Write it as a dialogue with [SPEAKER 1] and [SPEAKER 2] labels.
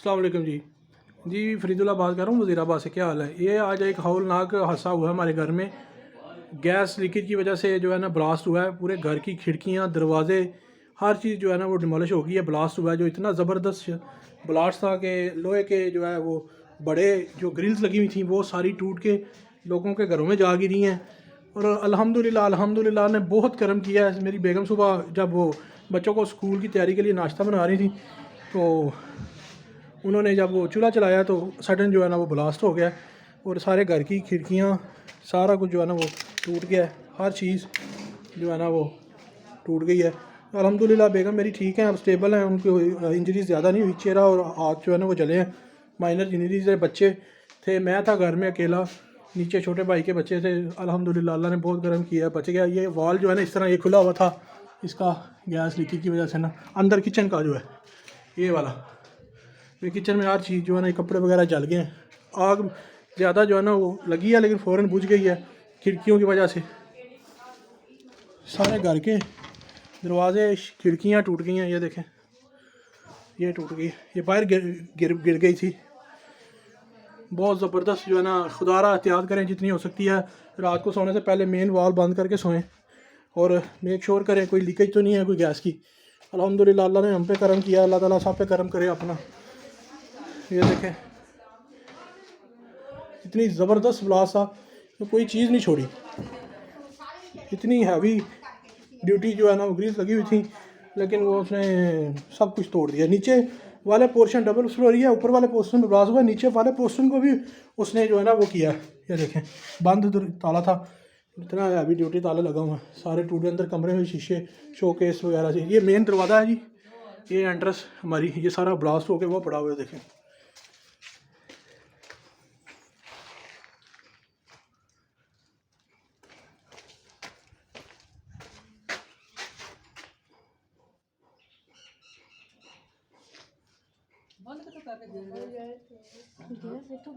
[SPEAKER 1] अस्सलाम वालेकुम जी फरीदुल्लाह बात कर रहा हूँ वज़ीराबाद से। क्या हाल है? ये आज एक हौलनाक हादसा हुआ है हमारे घर में। गैस लीकेज की वजह से जो है ना ब्लास्ट हुआ है। पूरे घर की खिड़कियाँ, दरवाजे, हर चीज़ जो है ना वो डिमोलिश हो गई है। ब्लास्ट हुआ है जो इतना ज़बरदस्त ब्लास्ट था कि लोहे के जो है वो बड़े जो ग्रिल्स लगी हुई थी वो सारी टूट के लोगों के घरों में जा गिरी हैं। और अल्हम्दुलिल्लाह ने बहुत करम किया है। मेरी बेगम सुबह जब वो बच्चों को स्कूल की तैयारी के लिए नाश्ता बना रही थी तो उन्होंने जब वो चूल्हा चलाया तो सडन जो है ना वो ब्लास्ट हो गया और सारे घर की खिड़कियाँ सारा कुछ जो है ना वो टूट गया है। हर चीज़ जो है ना वो टूट गई है। अल्हम्दुलिल्लाह बेगम मेरी ठीक हैं, अब स्टेबल हैं, उनको इंजरीज ज़्यादा नहीं हुई। चेहरा और हाथ जो है ना वो जले हैं, माइनर इंजरीज है। बच्चे थे, मैं था घर में अकेला, नीचे छोटे भाई के बच्चे थे। अल्हम्दुलिल्लाह अल्लाह ने बहुत करम किया, बच गया। ये वॉल जो है ना इस तरह ये खुला हुआ था, इसका गैस लीकेज की वजह से ना अंदर किचन का जो है ये वाला ये किचन में हर चीज़ जो है ना कपड़े वगैरह जल गए हैं। आग ज़्यादा जो है ना वो लगी है लेकिन फ़ौरन बुझ गई है खिड़कियों की वजह से। सारे घर के दरवाजे खिड़कियाँ टूट गई हैं। ये देखें, ये टूट गई, ये बाहर गिर गई थी। बहुत ज़बरदस्त जो है ना, खुदारा एहतियात करें जितनी हो सकती है। रात को सोने से पहले मेन वाल बंद करके सोएं और मेक श्योर करें कोई लीकेज तो नहीं है कोई गैस की। अल्हम्दुलिल्लाह अल्लाह ने हम पे करम किया, अल्लाह ताला सब पे करम करे अपना। ये देखें इतनी ज़बरदस्त ब्लास्ट था तो कोई चीज़ नहीं छोड़ी। इतनी हैवी ड्यूटी जो है ना वो ग्रीस लगी हुई थी लेकिन वो उसने सब कुछ तोड़ दिया। नीचे वाले पोर्शन डबल फ्लोर है, ऊपर वाले पोर्शन में ब्लास्ट हुआ, नीचे वाले पोर्शन को भी उसने जो है ना वो किया। ये देखें बंद ताला था, इतना हैवी ड्यूटी ताला लगा हुआ है, सारे टूटे अंदर कमरे में शीशे शोकेस वगैरह से। ये मेन दरवाज़ा है जी, ये एंट्रेंस हमारी, ये सारा ब्लास्ट होकर वो पड़ा हुआ है। देखें बंद तो करके